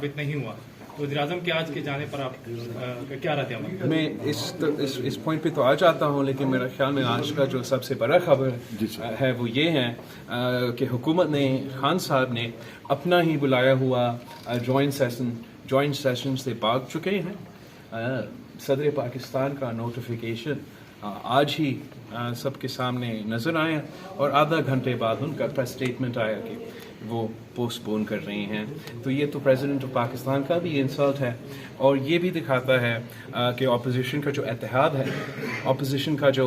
साबित नहीं हुआ, तो वज़ीर-ए-आज़म के आज के जाने पर आप क्या रद्द अमल? मैं इस पॉइंट पे तो आ जाता हूँ, लेकिन मेरा ख्याल में आज का जो सबसे बड़ा खबर है वो ये है कि हुकूमत ने, खान साहब ने अपना ही बुलाया हुआ जॉइंट सेशन से भाग चुके हैं। सदर पाकिस्तान का नोटिफिकेशन आज ही सबके सामने नज़र आया और आधा घंटे बाद उनका प्रेस स्टेटमेंट आया कि वो पोस्टपोन कर रही हैं। तो ये तो प्रेसिडेंट ऑफ पाकिस्तान का भी इंसल्ट है और ये भी दिखाता है कि अपोजिशन का जो इत्तेहाद है, अपोजिशन का जो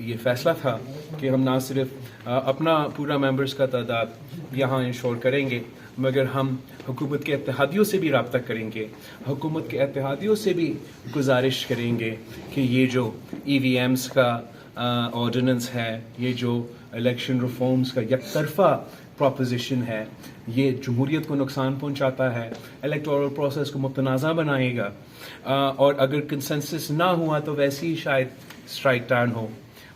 ये फैसला था कि हम ना सिर्फ अपना पूरा मेंबर्स का तादाद यहाँ इंश्योर करेंगे, मगर हम हुकूमत के इत्तेहादियों से भी रब्ता करेंगे, हुकूमत के इत्तेहादियों से भी गुजारिश करेंगे कि ये जो EVMs का ऑर्डिनेंस है, ये जो इलेक्शन रिफॉर्म्स का एक तरफा प्रोपोजिशन है, ये जमहूरियत को नुकसान पहुंचाता है, इलेक्टोरल प्रोसेस को मुतनाज़ा बनाएगा और अगर कंसेंसस ना हुआ तो वैसे ही शायद स्ट्राइक डाउन हो।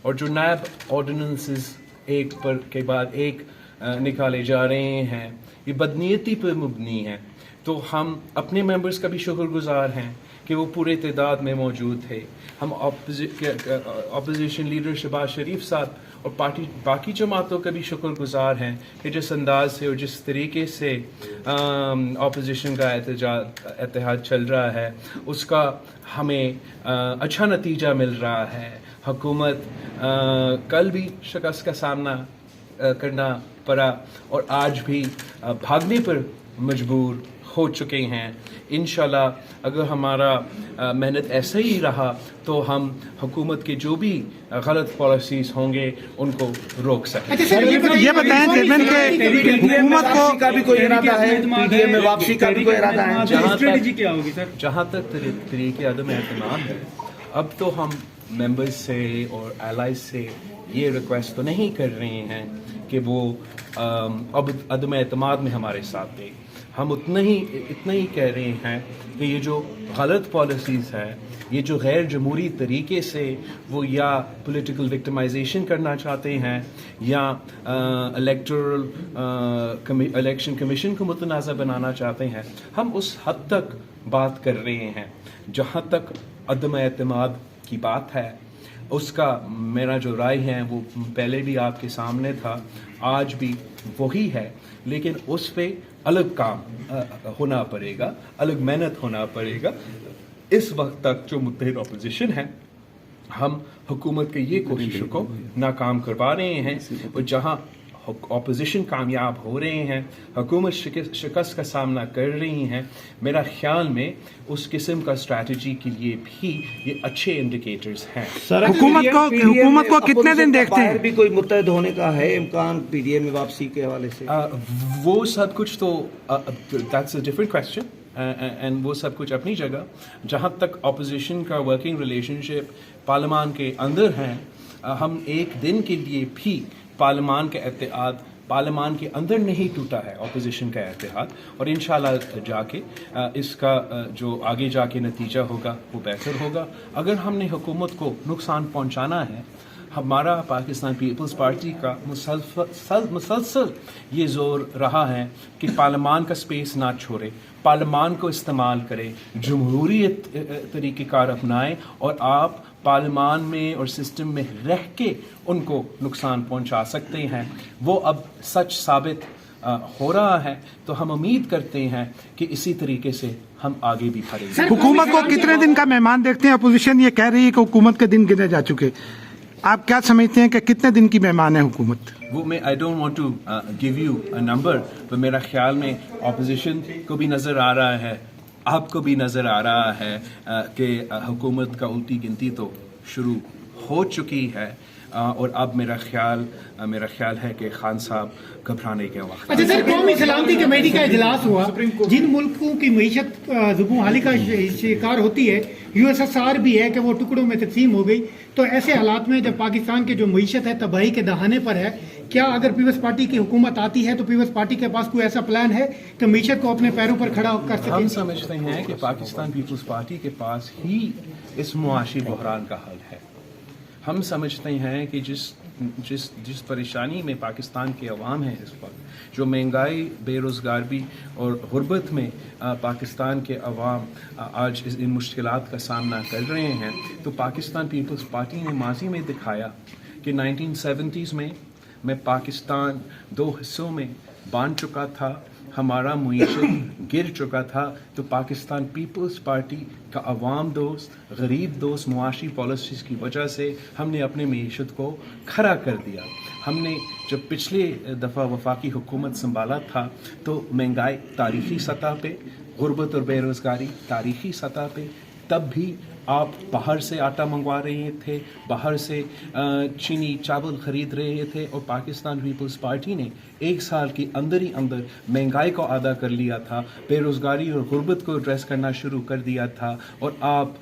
और जो नैब ऑर्डिनेंसेस एक पर के बाद एक निकाले जा रहे हैं, ये बदनीयती पर मुबनी है। तो हम अपने मेंबर्स का भी शुक्रगुजार हैं कि वो पूरे तादाद में मौजूद थे। हम अपोजिशन लीडर शहबाज शरीफ साहब और बाकी जमातों का भी शुक्रगुजार हैं कि जिस अंदाज से और जिस तरीके से अपोजिशन का इत्तेहाद चल रहा है, उसका हमें अच्छा नतीजा मिल रहा है। हुकूमत कल भी शिकस्त का सामना करना पड़ा और आज भी भागने पर मजबूर हो चुके हैं। इंशाल्लाह अगर हमारा मेहनत ऐसा ही रहा तो हम हुकूमत के जो भी गलत पॉलिसीज होंगे उनको रोक सकें। अच्छा सर, ये बताएं चेयरमैन के हुकूमत को का भी कोई इरादा है, पीडीएम में वापसी का भी कोई इरादा है? स्ट्रेटजी क्या होगी सर? जहाँ तक तरीके अदम एतमाद है, अब तो हम मेंबर्स से और एलाइज से ये रिक्वेस्ट तो नहीं कर रहे हैं कि वो अब अदम एतमाद में हमारे साथ दें। हम इतना ही कह रहे हैं कि ये जो गलत पॉलिसीज़ है, ये जो गैर जमहूरी तरीके से वो या पॉलिटिकल विक्टिमाइजेशन करना चाहते हैं या इलेक्शन कमीशन को मुतनाज़ा बनाना चाहते हैं, हम उस हद तक बात कर रहे हैं। जहाँ तक अदम एतमाद की बात है, उसका मेरा जो राय है वो पहले भी आपके सामने था, आज भी वही है, लेकिन उस पे अलग काम होना पड़ेगा, अलग मेहनत होना पड़ेगा। इस वक्त तक जो मुत्तहिद अपोजिशन है, हम हुकूमत के ये कोशिशों को नाकाम करवा रहे हैं और जहाँ अपोजिशन कामयाब हो रहे हैं, हुकूमत शिकस्त का सामना कर रही हैं, मेरा ख्याल में उस किस्म का स्ट्रैटेजी के लिए भी ये अच्छे इंडिकेटर्स हैं। हुकूमत को कितने दिन देखते हैं? भी कोई मुत्तहिद होने का है इम्कान पीडीएम में वापसी के हवाले से? वो सब कुछ तो that's a different question and वो सब कुछ अपनी जगह। जहाँ तक अपोजिशन का वर्किंग रिलेशनशिप पार्लियामान के अंदर है, हम एक दिन के लिए भी पार्लियामान का इत्तेहाद पार्लियामान के अंदर नहीं टूटा है अपोजिशन का इत्तेहाद, और इंशाल्लाह जाके इसका जो आगे जाके नतीजा होगा वो बेहतर होगा। अगर हमने हुकूमत को नुकसान पहुंचाना है, हमारा पाकिस्तान पीपल्स पार्टी का मुसलसल ये जोर रहा है कि पार्लियामान का स्पेस ना छोड़े, पार्लियामान को इस्तेमाल करें, जमहूरियत तरीक़ेकार अपनाएं और आप पार्लियामान में और सिस्टम में रह के उनको नुकसान पहुंचा सकते हैं। वो अब सच साबित हो रहा है, तो हम उम्मीद करते हैं कि इसी तरीके से हम आगे भी बढ़ेंगे। हुकूमत को कितने दिन का मेहमान देखते हैं? अपोजिशन ये कह रही है कि हुकूमत के दिन गिने जा चुके, आप क्या समझते हैं कि कितने दिन की मेहमान है हुकूमत? वो मैं I don't want to give you a number, तो मेरा ख्याल में अपोजिशन को भी नज़र आ रहा है, आपको भी नज़र आ रहा है कि हुकूमत का उल्टी गिनती तो शुरू हो चुकी है और अब मेरा ख्याल है कि खान साहब घबराने के वक्त। अच्छा सर, कौमी सलामती कमेटी का इजलास हुआ, जिन मुल्कों की मीशत ज़ुबूहाली का शिकार होती है, USSR भी है कि वो टुकड़ों में तकसीम हो गई, तो ऐसे हालात में जब पाकिस्तान की जो मीशत है तबाही के दहाने पर है, क्या अगर पीपल्स पार्टी की हुकूमत आती है तो पीपल्स पार्टी के पास कोई ऐसा प्लान है कि मीशत को अपने पैरों पर खड़ा कर सके? हम समझते हैं कि पाकिस्तान पीपल्स पार्टी के पास ही इस मुआशी बहरान का हल है। हम समझते हैं कि जिस जिस परेशानी में पाकिस्तान के अवाम है इस वक्त, जो महंगाई, बेरोज़गारी और गुर्बत में पाकिस्तान के अवाम आज इन मुश्किलात का सामना कर रहे हैं, तो पाकिस्तान पीपल्स पार्टी ने माजी में दिखाया कि 1970s में पाकिस्तान 2 हिस्सों में बांट चुका था, हमारा मुईशत गिर चुका था, तो पाकिस्तान पीपल्स पार्टी का अवाम दोस्त, गरीब दोस्त मुआशी पॉलिसीज़ की वजह से हमने अपने मईशत को खड़ा कर दिया। हमने जब पिछले दफ़ा वफाकी हुकूमत संभाला था तो महंगाई तारीख़ी सतह पे, गुर्बत और बेरोज़गारी तारीख़ी सतह पे, तब भी आप बाहर से आटा मंगवा रहे थे, बाहर से चीनी चावल ख़रीद रहे थे, और पाकिस्तान पीपल्स पार्टी ने 1 साल के अंदर ही अंदर महंगाई को आधा कर लिया था, बेरोज़गारी और गुर्बत को एड्रेस करना शुरू कर दिया था, और आप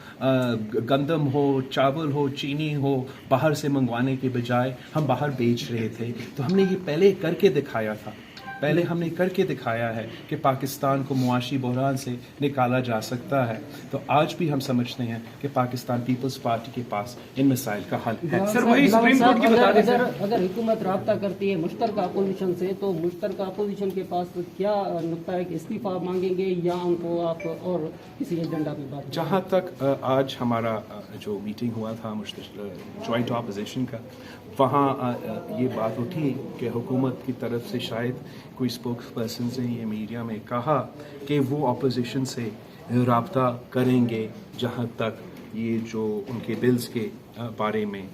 गंदम हो, चावल हो, चीनी हो, बाहर से मंगवाने के बजाय हम बाहर बेच रहे थे। तो हमने ये पहले करके दिखाया था, पहले हमने करके दिखाया है कि पाकिस्तान को मुआशी बहरान से निकाला जा सकता है। तो आज भी हम समझते हैं कि पाकिस्तान पीपल्स पार्टी के पास इन मसाइल का हल है। सर वही सुप्रीम कोर्ट की बता दें सर, अगर हुकूमत राब्ता करती है मुश्तरका अपोजिशन से, तो मुश्तरका अपोजिशन के पास क्या नुक्ता है कि इस्तीफा मांगेंगे या उनको आप और किसी एजेंडा पे बात? जहाँ तक आज हमारा जो मीटिंग हुआ था जॉइंट अपोजिशन का, वहाँ ये बात उठी कि हुकूमत की तरफ से शायद कोई स्पोक्स पर्सन ने ये मीडिया में कहा कि वो अपोजिशन से राब्ता करेंगे जहाँ तक ये जो उनके बिल्स के बारे में।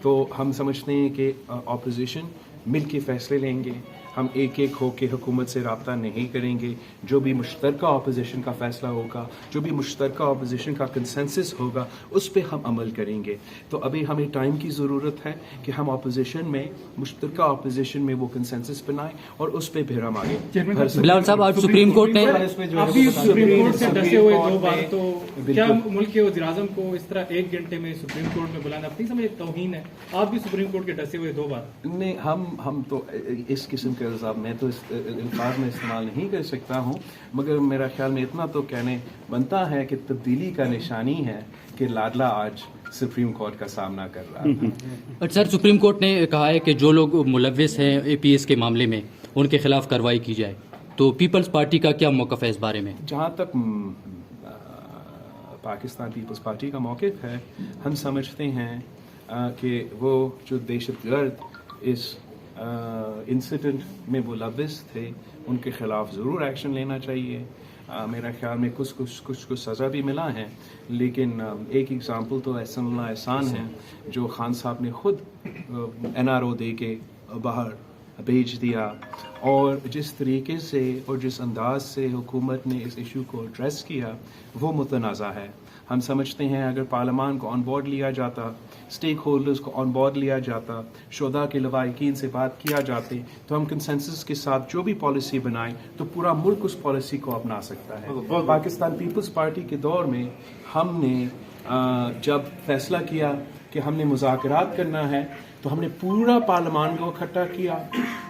तो हम समझते हैं कि अपोजिशन मिल के फैसले लेंगे, हम एक एक होकर हुकूमत से रब्ता नहीं करेंगे। जो भी मुश्तरका अपोजिशन का फ़ैसला होगा, जो भी मुश्तरका अपोजिशन का कंसेंसस होगा, उस पर हम अमल करेंगे। तो अभी हमें टाइम की ज़रूरत है कि हम अपोजिशन में, मुश्तरका अपोजिशन में वो कंसेंसस बनाएं और उस पर फिर हम आगे। बिलावल साहब, आज सुप्रीम कोर्ट ने अभी सुप्रीम कोर्ट से डसे हुए 2 बार, तो क्या मुल्क के वज़ीर-ए-आज़म को इस तरह 1 घंटे में सुप्रीम कोर्ट में बुलाना अपनी समझ तौहीन है? आप भी सुप्रीम कोर्ट के डसे हुए 2 बार। नहीं, हम तो इस किस्म के अल्फाज मैं तो इस अल्फाज में इस्तेमाल नहीं कर सकता हूँ, मगर मेरा ख्याल में इतना तो कहने बनता है कि तब्दीली का निशानी है कि लाडला आज सुप्रीम कोर्ट का सामना कर रहा है। सर, सुप्रीम कोर्ट ने कहा है कि जो लोग मुलव्विस हैं APS के मामले में, उनके खिलाफ कार्रवाई की जाए। तो पीपल्स पार्टी का क्या मौक़िफ़ है इस बारे में? जहाँ तक पाकिस्तान पीपल्स पार्टी का मौक़िफ़ है, हम समझते हैं कि वो जो दहशतगर्द इस इंसिडेंट में मुलव्विस थे, उनके ख़िलाफ़ ज़रूर एक्शन लेना चाहिए। मेरा ख्याल में कुछ सज़ा भी मिला है, लेकिन एक एग्ज़ाम्पल तो एहसान है जो खान साहब ने ख़ुद NRO दे के बाहर भेज दिया, और जिस तरीके से और जिस अंदाज से हुकूमत ने इस इशू को एड्रेस किया वो मुतनाज़ा है। हम समझते हैं अगर पार्लियामान को ऑन बोर्ड लिया जाता, स्टेक होल्डर्स को ऑन बोर्ड लिया जाता, शुहदा के लवाहिकीन से बात किया जाते, तो हम कंसेंसस के साथ जो भी पॉलिसी बनाएं तो पूरा मुल्क उस पॉलिसी को अपना सकता है। पाकिस्तान पीपल्स पार्टी के दौर में हमने जब फैसला किया कि हमने मुज़ाकरात करना है, तो हमने पूरा पार्लियामान को इकट्ठा किया,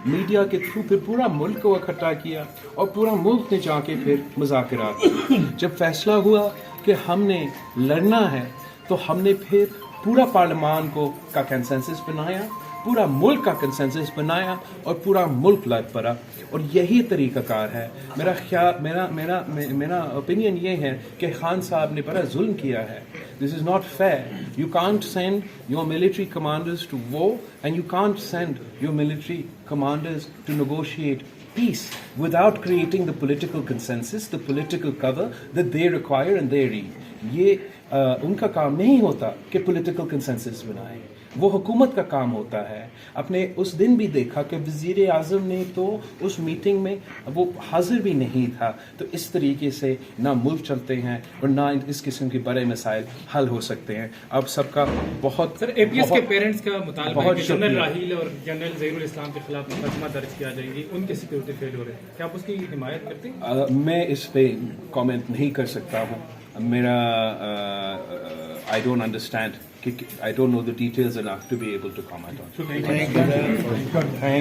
मीडिया के थ्रू फिर पूरा मुल्क को इकट्ठा किया, और पूरा मुल्क ने जाके फिर मुज़ाकरात किया। जब फैसला हुआ कि हमने लड़ना है, तो हमने फिर पूरा पार्लियामान का कंसेंसस बनाया, पूरा मुल्क का कंसेंसस बनाया, और पूरा मुल्क लड़ पड़ा। और यही तरीक़ाकार है। मेरा ख्याल मेरा ओपिनियन ये है कि खान साहब ने बड़ा जुल्म किया है। This is not fair. You can't send your military commanders to war, and you can't send your military commanders to negotiate peace without creating the political consensus, the political cover that they require and they need. ये उनका काम नहीं होता कि political consensus बनाए, वो हुकूमत का काम होता है। अपने उस दिन भी देखा कि वज़ीर आज़म ने तो उस मीटिंग में वो हाजिर भी नहीं था। तो इस तरीके से ना मुल्क चलते हैं और ना इस किस्म के बड़े मसाइल हल हो सकते हैं। अब सबका बहुत सर APS के पेरेंट्स का मुतालबा है कि जनरल राहील और जनरल ज़हीरुल इस्लाम के खिलाफ मुकदमा दर्ज किया जाएगी, उनके सिक्योरिटी फेल हो रहे हैं, क्या आप उसकी हिमायत करते हैं? मैं इस पे कमेंट नहीं कर सकता हूँ। मेरा I don't understand. I don't know the details enough to be able to comment on.